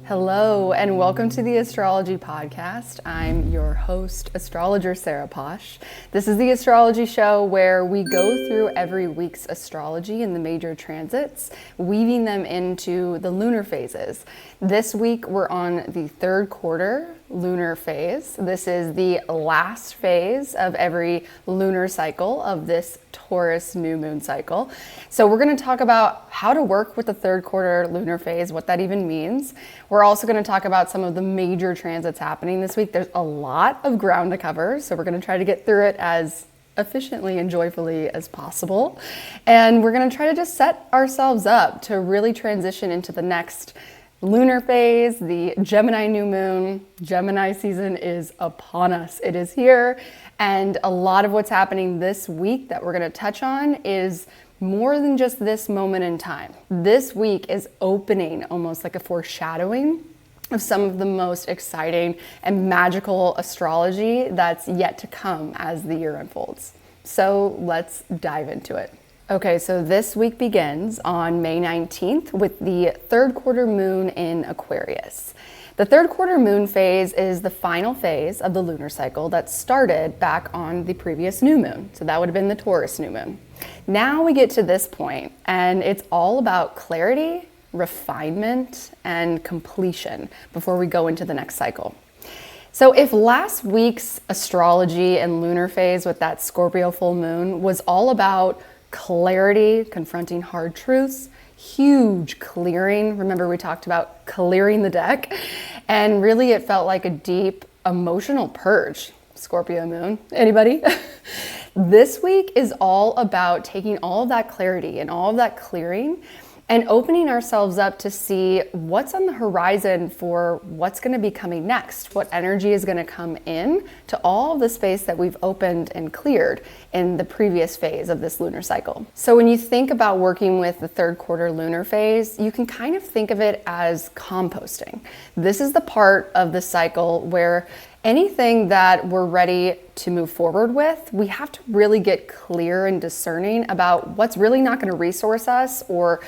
Hello, and welcome to the Astrology Podcast. I'm your host, Astrologer Sarah Paasch. This is the astrology show where we go through every week's astrology and the major transits, weaving them into the lunar phases. This week, we're on the third quarter lunar phase. This is the last phase of every lunar cycle of this Taurus New Moon cycle. So we're going to talk about how to work with the third quarter lunar phase, what that even means. We're also going to talk about some of the major transits happening this week. There's a lot of ground to cover, so we're going to try to get through it as efficiently and joyfully as possible. And we're going to try to just set ourselves up to really transition into the next lunar phase, the Gemini New Moon. Gemini season is upon us. It is here. And a lot of what's happening this week that we're going to touch on is more than just this moment in time. This week is opening almost like a foreshadowing of some of the most exciting and magical astrology that's yet to come as the year unfolds. So let's dive into it. Okay, so this week begins on May 19th with the third quarter moon in Aquarius. The third quarter moon phase is the final phase of the lunar cycle that started back on the previous new moon. So that would have been the Taurus new moon. Now we get to this point, and it's all about clarity, refinement, and completion before we go into the next cycle. So if last week's astrology and lunar phase with that Scorpio full moon was all about clarity, confronting hard truths, huge clearing. Remember, we talked about clearing the deck, and really it felt like a deep emotional purge. Scorpio moon, anybody? This week is all about taking all of that clarity and all of that clearing and opening ourselves up to see what's on the horizon for what's going to be coming next, what energy is going to come in to all of the space that we've opened and cleared in the previous phase of this lunar cycle. So when you think about working with the third quarter lunar phase, you can kind of think of it as composting. This is the part of the cycle where anything that we're ready to move forward with, we have to really get clear and discerning about what's really not going to resource us or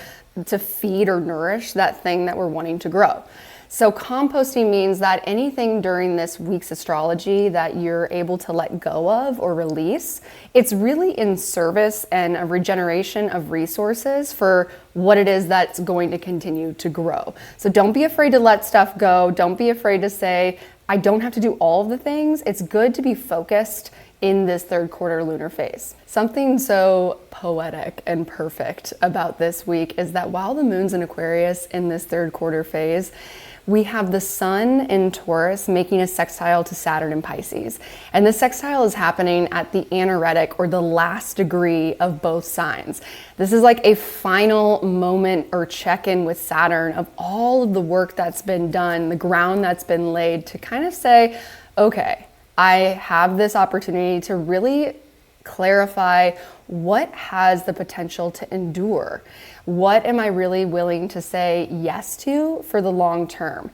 to feed or nourish that thing that we're wanting to grow. So composting means that anything during this week's astrology that you're able to let go of or release, it's really in service and a regeneration of resources for what it is that's going to continue to grow. So don't be afraid to let stuff go. Don't be afraid to say, I don't have to do all of the things. It's good to be focused in this third quarter lunar phase. Something so poetic and perfect about this week is that while the moon's in Aquarius in this third quarter phase, we have the sun in Taurus making a sextile to Saturn in Pisces. And the sextile is happening at the anaretic or the last degree of both signs. This is like a final moment or check-in with Saturn of all of the work that's been done, the ground that's been laid to kind of say, okay, I have this opportunity to really clarify what has the potential to endure. What am I really willing to say yes to for the long term?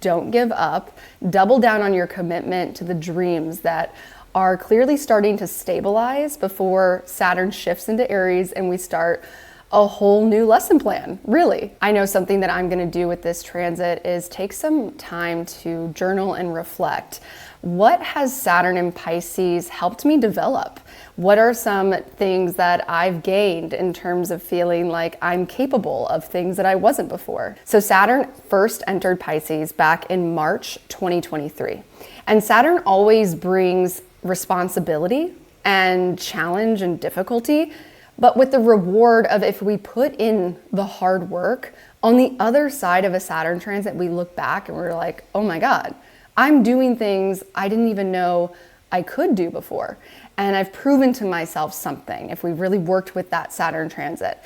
Don't give up. Double down on your commitment to the dreams that are clearly starting to stabilize before Saturn shifts into Aries and we start a whole new lesson plan, really. I know something that I'm going to do with this transit is take some time to journal and reflect. What has Saturn in Pisces helped me develop? What are some things that I've gained in terms of feeling like I'm capable of things that I wasn't before? So Saturn first entered Pisces back in March 2023. And Saturn always brings responsibility and challenge and difficulty, but with the reward of if we put in the hard work, on the other side of a Saturn transit, we look back and we're like, oh my God, I'm doing things I didn't even know I could do before. And I've proven to myself something if we really worked with that Saturn transit.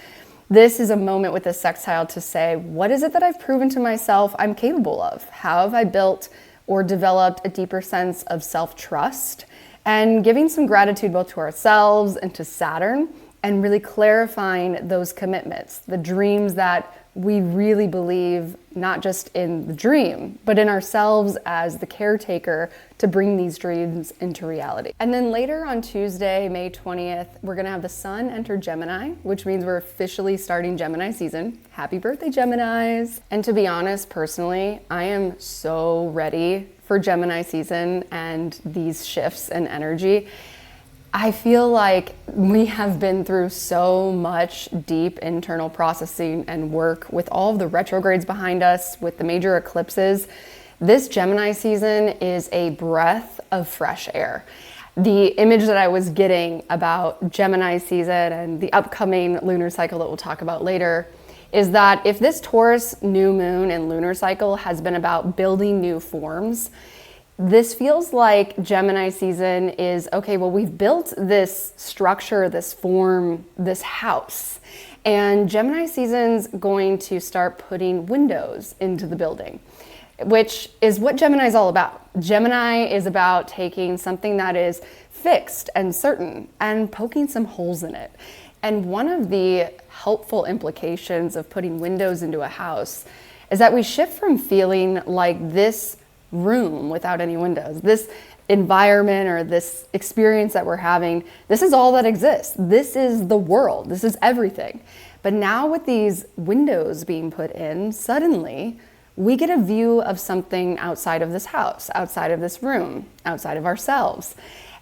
This is a moment with the sextile to say, what is it that I've proven to myself I'm capable of? How have I built or developed a deeper sense of self-trust? And giving some gratitude both to ourselves and to Saturn, and really clarifying those commitments, the dreams that we really believe not just in the dream, but in ourselves as the caretaker to bring these dreams into reality. And then later on Tuesday, May 20th, we're gonna have the sun enter Gemini, which means we're officially starting Gemini season. Happy birthday, Geminis. And to be honest, personally, I am so ready for Gemini season and these shifts in energy. I feel like we have been through so much deep internal processing and work with all of the retrogrades behind us, with the major eclipses. This Gemini season is a breath of fresh air. The image that I was getting about Gemini season and the upcoming lunar cycle that we'll talk about later is that if this Taurus new moon and lunar cycle has been about building new forms, this feels like Gemini season is, okay, well, we've built this structure, this form, this house, and Gemini season's going to start putting windows into the building, which is what Gemini is all about. Gemini is about taking something that is fixed and certain and poking some holes in it. And one of the helpful implications of putting windows into a house is that we shift from feeling like this room without any windows, this environment or this experience that we're having, this is all that exists. This is the world. This is everything. But now with these windows being put in, suddenly we get a view of something outside of this house, outside of this room, outside of ourselves.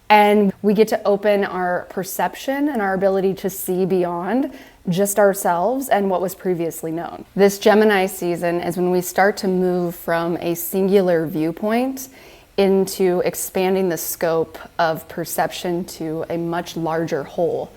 And we get to open our perception and our ability to see beyond just ourselves and what was previously known. This Gemini season is when we start to move from a singular viewpoint into expanding the scope of perception to a much larger whole.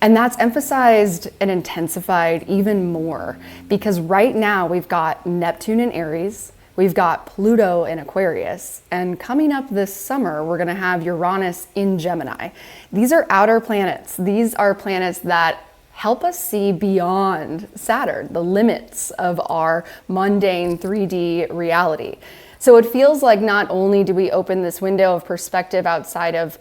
And that's emphasized and intensified even more because right now we've got Neptune in Aries, we've got Pluto in Aquarius, and coming up this summer, we're gonna have Uranus in Gemini. These are outer planets. These are planets that help us see beyond Saturn, the limits of our mundane 3D reality. So it feels like not only do we open this window of perspective outside of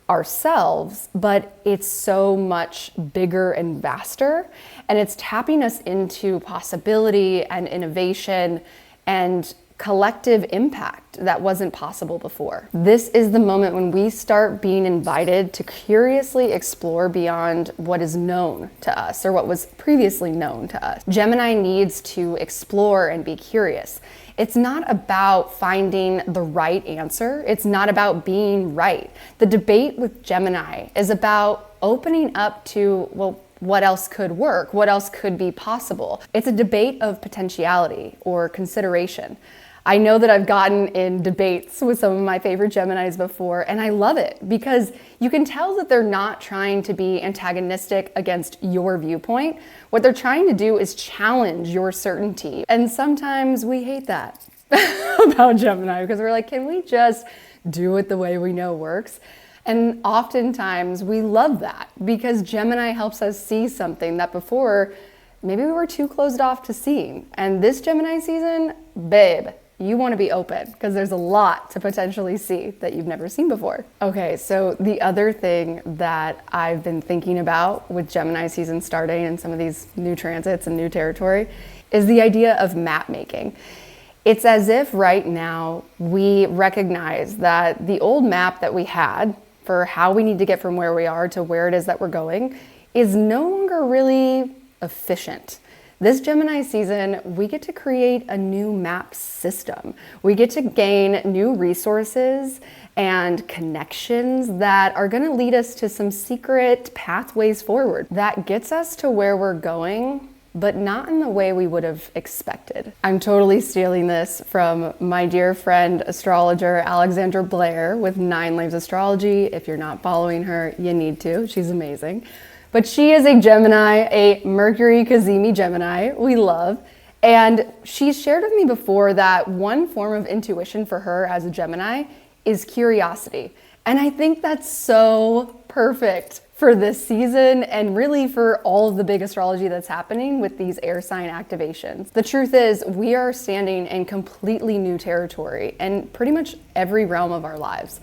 ourselves, but it's so much bigger and vaster, and it's tapping us into possibility and innovation and collective impact that wasn't possible before. This is the moment when we start being invited to curiously explore beyond what is known to us or what was previously known to us. Gemini needs to explore and be curious. It's not about finding the right answer. It's not about being right. The debate with Gemini is about opening up to, well, what else could work? What else could be possible? It's a debate of potentiality or consideration. I know that I've gotten in debates with some of my favorite Geminis before, and I love it because you can tell that they're not trying to be antagonistic against your viewpoint. What they're trying to do is challenge your certainty. And sometimes we hate that about Gemini because we're like, can we just do it the way we know works? And oftentimes we love that because Gemini helps us see something that before maybe we were too closed off to seeing. And this Gemini season, babe, you want to be open because there's a lot to potentially see that you've never seen before. Okay, so the other thing that I've been thinking about with Gemini season starting and some of these new transits and new territory is the idea of map making. It's as if right now we recognize that the old map that we had for how we need to get from where we are to where it is that we're going is no longer really efficient. This Gemini season, we get to create a new map system. We get to gain new resources and connections that are going to lead us to some secret pathways forward that gets us to where we're going, but not in the way we would have expected. I'm totally stealing this from my dear friend, astrologer Alexandra Blair with 9 Lives Astrology. If you're not following her, you need to. She's amazing. But she is a Gemini, a Mercury Cazimi Gemini, we love. And she's shared with me before that one form of intuition for her as a Gemini is curiosity. And I think that's so perfect for this season and really for all of the big astrology that's happening with these air sign activations. The truth is we are standing in completely new territory in pretty much every realm of our lives.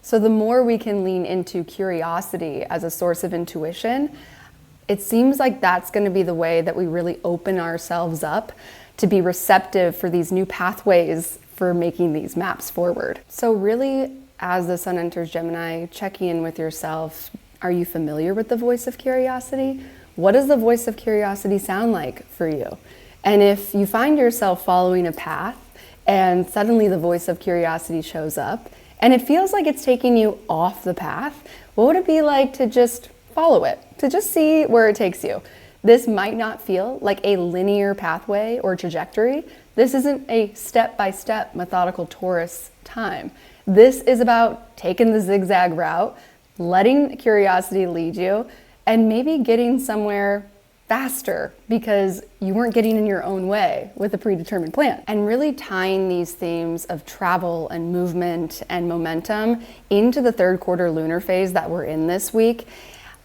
So the more we can lean into curiosity as a source of intuition, it seems like that's going to be the way that we really open ourselves up to be receptive for these new pathways for making these maps forward. So really, as the sun enters Gemini, checking in with yourself. Are you familiar with the voice of curiosity? What does the voice of curiosity sound like for you? And if you find yourself following a path and suddenly the voice of curiosity shows up and it feels like it's taking you off the path, what would it be like to just follow it, to just see where it takes you? This might not feel like a linear pathway or trajectory. This isn't a step-by-step methodical Taurus time. This is about taking the zigzag route, letting curiosity lead you, and maybe getting somewhere faster because you weren't getting in your own way with a predetermined plan. And really tying these themes of travel and movement and momentum into the third quarter lunar phase that we're in this week,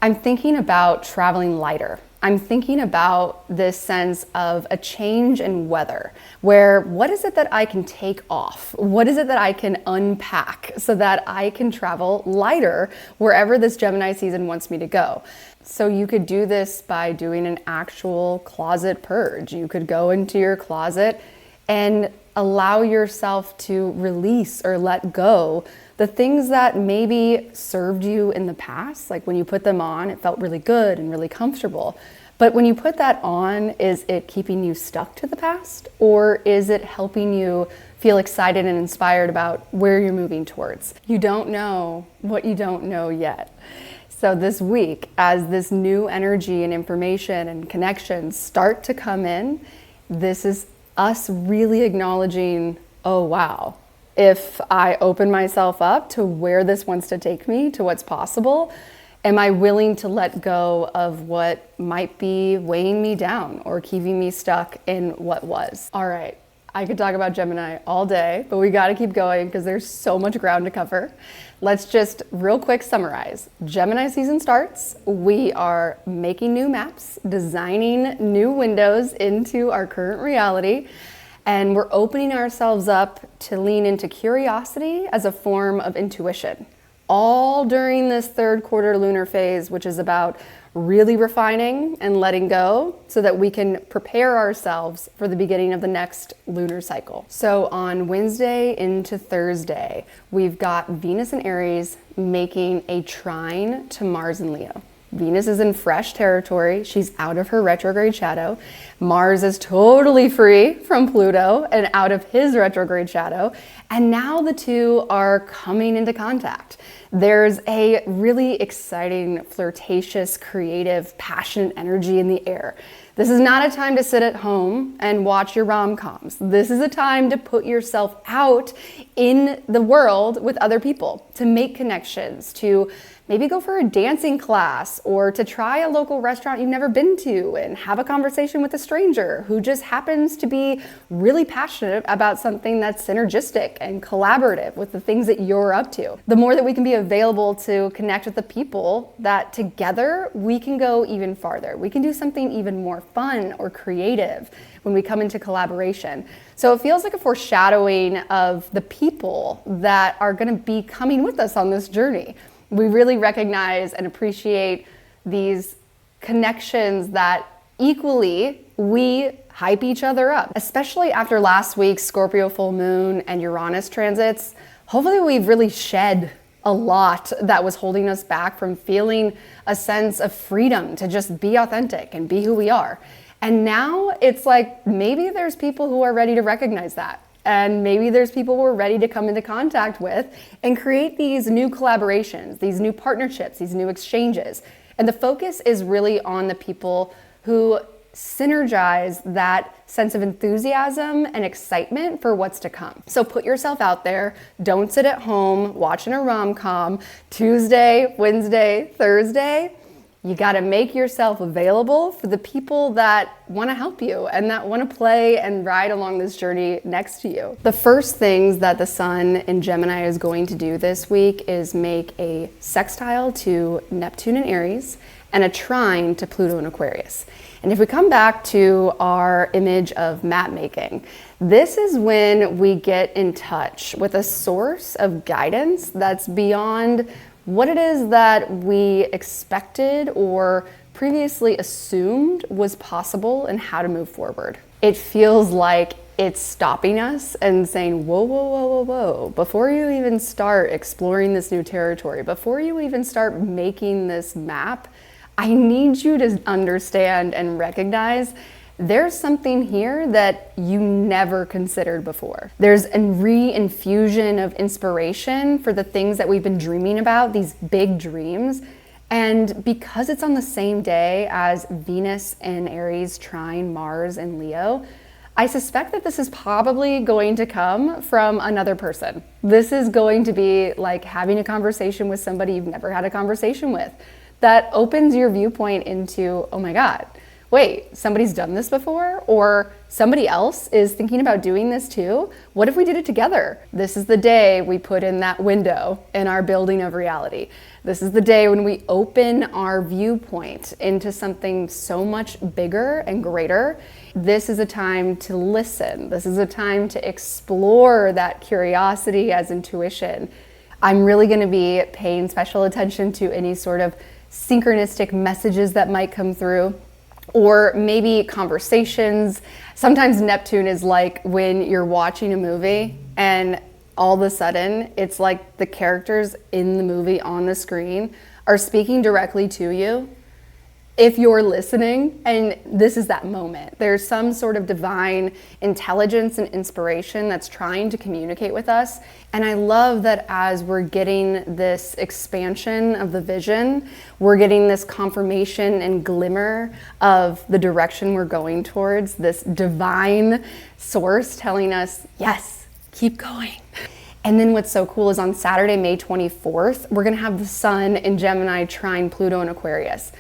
I'm thinking about traveling lighter. I'm thinking about this sense of a change in weather, where what is it that I can take off? What is it that I can unpack so that I can travel lighter wherever this Gemini season wants me to go? So you could do this by doing an actual closet purge. You could go into your closet and allow yourself to release or let go the things that maybe served you in the past. Like when you put them on, it felt really good and really comfortable. But when you put that on, is it keeping you stuck to the past? Or is it helping you feel excited and inspired about where you're moving towards? You don't know what you don't know yet. So this week, as this new energy and information and connections start to come in, this is us really acknowledging, oh wow, if I open myself up to where this wants to take me, to what's possible, am I willing to let go of what might be weighing me down or keeping me stuck in what was? All right, I could talk about Gemini all day, but we gotta keep going because there's so much ground to cover. Let's just real quick summarize. Gemini season starts. We are making new maps, designing new windows into our current reality, and we're opening ourselves up to lean into curiosity as a form of intuition, all during this third quarter lunar phase, which is about really refining and letting go so that we can prepare ourselves for the beginning of the next lunar cycle. So on Wednesday into Thursday, we've got Venus in Aries making a trine to Mars in Leo. Venus is in fresh territory. She's out of her retrograde shadow. Mars is totally free from Pluto and out of his retrograde shadow. And now the two are coming into contact. There's a really exciting, flirtatious, creative, passionate energy in the air. This is not a time to sit at home and watch your rom-coms. This is a time to put yourself out in the world with other people, to make connections, to maybe go for a dancing class or to try a local restaurant you've never been to and have a conversation with a stranger who just happens to be really passionate about something that's synergistic and collaborative with the things that you're up to. The more that we can be available to connect with the people, that together we can go even farther. We can do something even more fun or creative when we come into collaboration. So it feels like a foreshadowing of the people that are going to be coming with us on this journey. We really recognize and appreciate these connections that equally we hype each other up, especially after last week's Scorpio full moon and Uranus transits. Hopefully we've really shed a lot that was holding us back from feeling a sense of freedom to just be authentic and be who we are. And now it's like maybe there's people who are ready to recognize that. And maybe there's people we're ready to come into contact with and create these new collaborations, these new partnerships, these new exchanges. And the focus is really on the people who synergize that sense of enthusiasm and excitement for what's to come. So put yourself out there. Don't sit at home watching a rom-com Tuesday, Wednesday, Thursday. You got to make yourself available for the people that want to help you and that want to play and ride along this journey next to you. The first things that the sun in Gemini is going to do this week is make a sextile to Neptune in Aries and a trine to Pluto in Aquarius. And if we come back to our image of map making, this is when we get in touch with a source of guidance that's beyond what it is that we expected or previously assumed was possible and how to move forward. It feels like it's stopping us and saying, whoa, whoa, whoa, whoa, whoa. Before you even start exploring this new territory, before you even start making this map, I need you to understand and recognize there's something here that you never considered before. There's a re-infusion of inspiration for the things that we've been dreaming about, these big dreams. And because it's on the same day as Venus and Aries trine Mars and Leo, I suspect that this is probably going to come from another person. This is going to be like having a conversation with somebody you've never had a conversation with. That opens your viewpoint into, oh my God, wait, somebody's done this before? Or somebody else is thinking about doing this too? What if we did it together? This is the day we put in that window in our building of reality. This is the day when we open our viewpoint into something so much bigger and greater. This is a time to listen. This is a time to explore that curiosity as intuition. I'm really going to be paying special attention to any sort of synchronistic messages that might come through, or maybe conversations. Sometimes Neptune is like when you're watching a movie and all of a sudden it's like the characters in the movie on the screen are speaking directly to you if you're listening, and this is that moment. There's some sort of divine intelligence and inspiration that's trying to communicate with us. And I love that as we're getting this expansion of the vision, we're getting this confirmation and glimmer of the direction we're going towards, this divine source telling us, yes, keep going. And then what's so cool is on Saturday, May 24th, we're gonna have the sun in Gemini trine Pluto in Aquarius.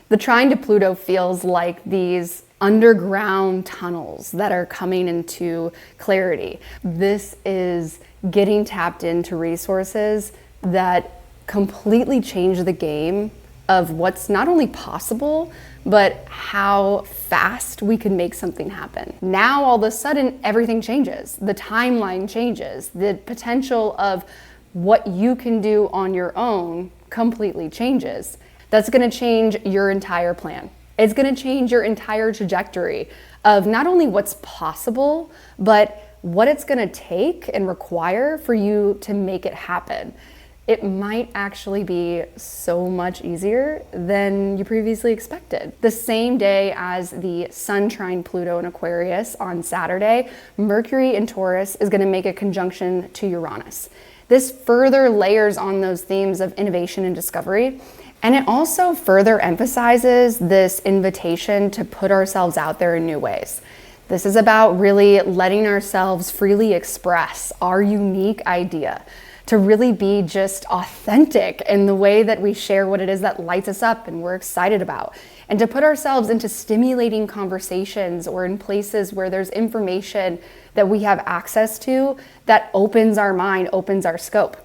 The trine to Pluto feels like these underground tunnels that are coming into clarity. This is getting tapped into resources that completely change the game of what's not only possible, but how fast we can make something happen. Now, all of a sudden, everything changes. The timeline changes. The potential of what you can do on your own completely changes. That's going to change your entire plan. It's going to change your entire trajectory of not only what's possible, but what it's going to take and require for you to make it happen. It might actually be so much easier than you previously expected. The same day as the Sun trine Pluto in Aquarius on Saturday, Mercury in Taurus is going to make a conjunction to Uranus. This further layers on those themes of innovation and discovery. And it also further emphasizes this invitation to put ourselves out there in new ways. This is about really letting ourselves freely express our unique idea, to really be just authentic in the way that we share what it is that lights us up and we're excited about, and to put ourselves into stimulating conversations or in places where there's information that we have access to that opens our mind, opens our scope.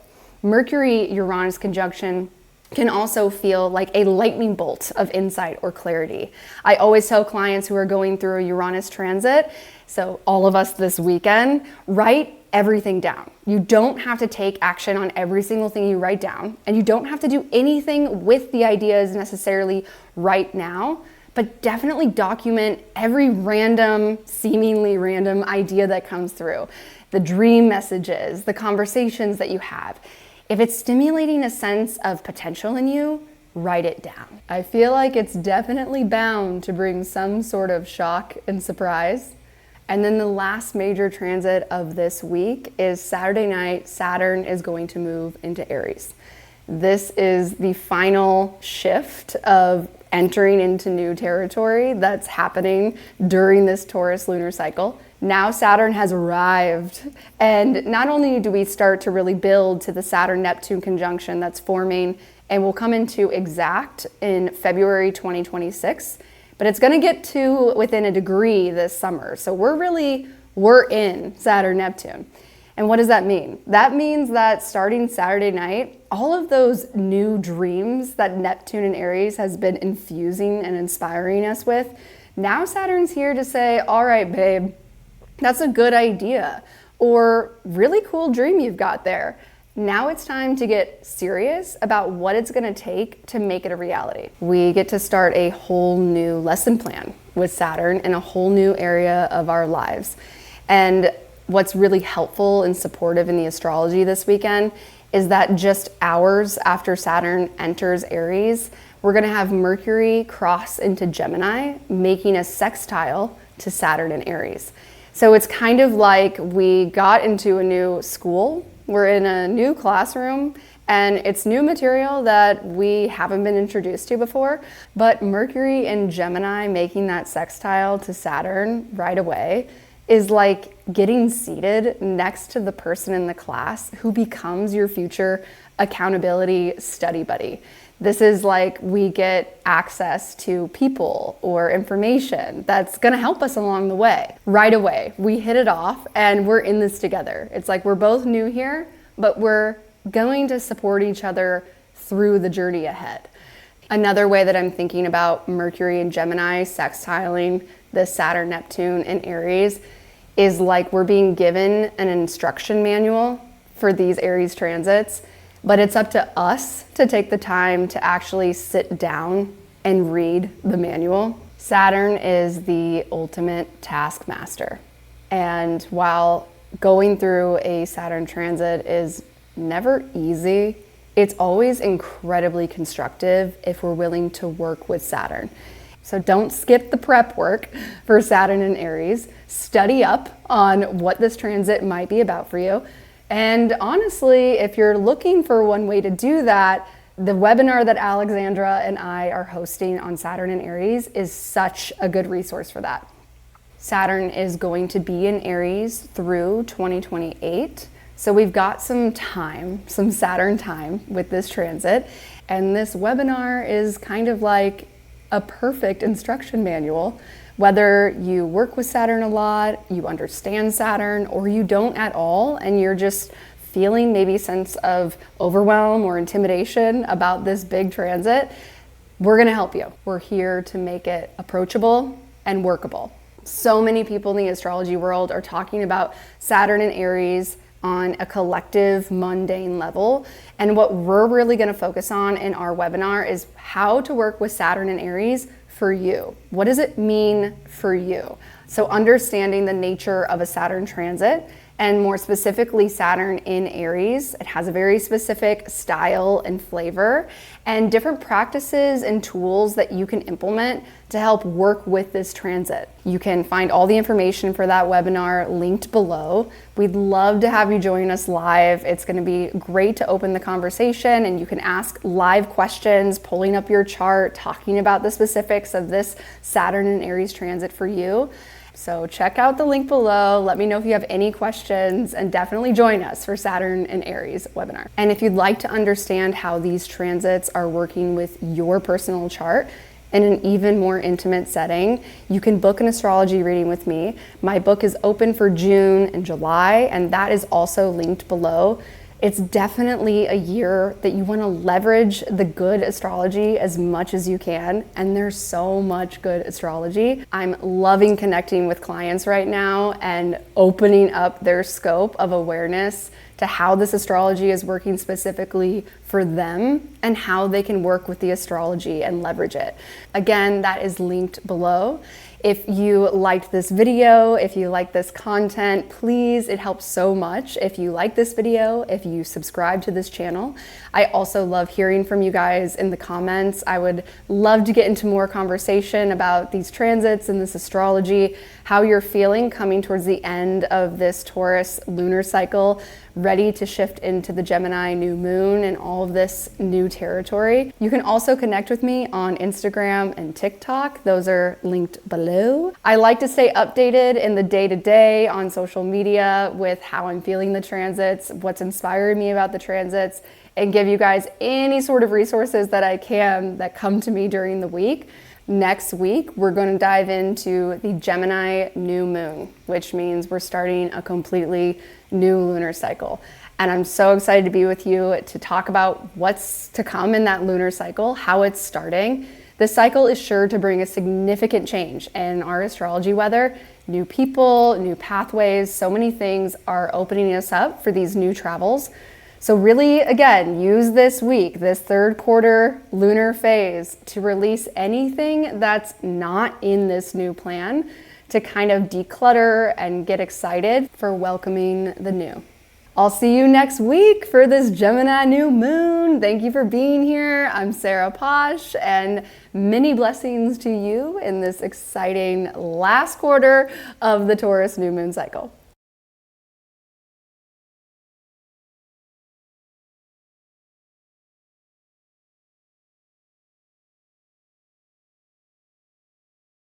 Mercury-Uranus conjunction can also feel like a lightning bolt of insight or clarity. I always tell clients who are going through a Uranus transit, so all of us this weekend, write everything down. You don't have to take action on every single thing you write down, and you don't have to do anything with the ideas necessarily right now, but definitely document every random, seemingly random idea that comes through, the dream messages, the conversations that you have. If it's stimulating a sense of potential in you, write it down. I feel like it's definitely bound to bring some sort of shock and surprise. And then the last major transit of this week is Saturday night. Saturn is going to move into Aries. This is the final shift of entering into new territory that's happening during this Taurus lunar cycle. Now Saturn has arrived, and not only do we start to really build to the Saturn-Neptune conjunction that's forming and will come into exact in February 2026, but it's going to get to within a degree this summer. So we're in Saturn-Neptune. And what does that mean? That means that starting Saturday night, all of those new dreams that Neptune and Aries has been infusing and inspiring us with, now Saturn's here to say, all right, babe, that's a good idea, or really cool dream you've got there. Now it's time to get serious about what it's going to take to make it a reality. We get to start a whole new lesson plan with Saturn in a whole new area of our lives. And what's really helpful and supportive in the astrology this weekend is that just hours after Saturn enters Aries, we're going to have Mercury cross into Gemini, making a sextile to Saturn in Aries. So it's kind of like we got into a new school, we're in a new classroom, and it's new material that we haven't been introduced to before, but Mercury in Gemini making that sextile to Saturn right away is like getting seated next to the person in the class who becomes your future accountability study buddy. This is like we get access to people or information that's gonna help us along the way. Right away, we hit it off and we're in this together. It's like we're both new here, but we're going to support each other through the journey ahead. Another way that I'm thinking about Mercury and Gemini sextiling the Saturn, Neptune, and Aries is like we're being given an instruction manual for these Aries transits, but it's up to us to take the time to actually sit down and read the manual. Saturn is the ultimate taskmaster. And while going through a Saturn transit is never easy, it's always incredibly constructive if we're willing to work with Saturn. So don't skip the prep work for Saturn and Aries. Study up on what this transit might be about for you. And honestly, if you're looking for one way to do that, the webinar that Alexandra and I are hosting on Saturn and Aries is such a good resource for that. Saturn is going to be in Aries through 2028. So we've got some time, some Saturn time with this transit. And this webinar is kind of like a perfect instruction manual. Whether you work with Saturn a lot, you understand Saturn, or you don't at all, and you're just feeling maybe a sense of overwhelm or intimidation about this big transit, we're gonna help you. We're here to make it approachable and workable. So many people in the astrology world are talking about Saturn and Aries on a collective mundane level. And what we're really gonna focus on in our webinar is how to work with Saturn and Aries for you. What does it mean for you? So understanding the nature of a Saturn transit, and more specifically Saturn in Aries, it has a very specific style and flavor and different practices and tools that you can implement to help work with this transit. You can find all the information for that webinar linked below. We'd love to have you join us live. It's going to be great to open the conversation, and you can ask live questions, pulling up your chart, talking about the specifics of this Saturn and Aries transit for you. So check out the link below. Let me know if you have any questions, and definitely join us for Saturn and Aries webinar. And if you'd like to understand how these transits are working with your personal chart in an even more intimate setting, you can book an astrology reading with me. My book is open for June and July, and that is also linked below. It's definitely a year that you want to leverage the good astrology as much as you can, and there's so much good astrology. I'm loving connecting with clients right now and opening up their scope of awareness to how this astrology is working specifically for them and how they can work with the astrology and leverage it. Again, that is linked below. If you liked this video, if you like this content, please, it helps so much if you like this video, if you subscribe to this channel. I also love hearing from you guys in the comments. I would love to get into more conversation about these transits and this astrology, how you're feeling coming towards the end of this Taurus lunar cycle, ready to shift into the Gemini New Moon and all of this new territory. You can also connect with me on Instagram and TikTok. Those are linked below. I like to stay updated in the day-to-day on social media with how I'm feeling the transits, what's inspiring me about the transits, and give you guys any sort of resources that I can that come to me during the week. Next week, we're going to dive into the Gemini New Moon, which means we're starting a completely new lunar cycle. And I'm so excited to be with you to talk about what's to come in that lunar cycle, how it's starting. This cycle is sure to bring a significant change in our astrology weather. New people, new pathways, so many things are opening us up for these new travels. So really, again, use this week, this third quarter lunar phase, to release anything that's not in this new plan, to kind of declutter and get excited for welcoming the new. I'll see you next week for this Gemini New Moon. Thank you for being here. I'm Sarah Paasch, and many blessings to you in this exciting last quarter of the Taurus New Moon cycle.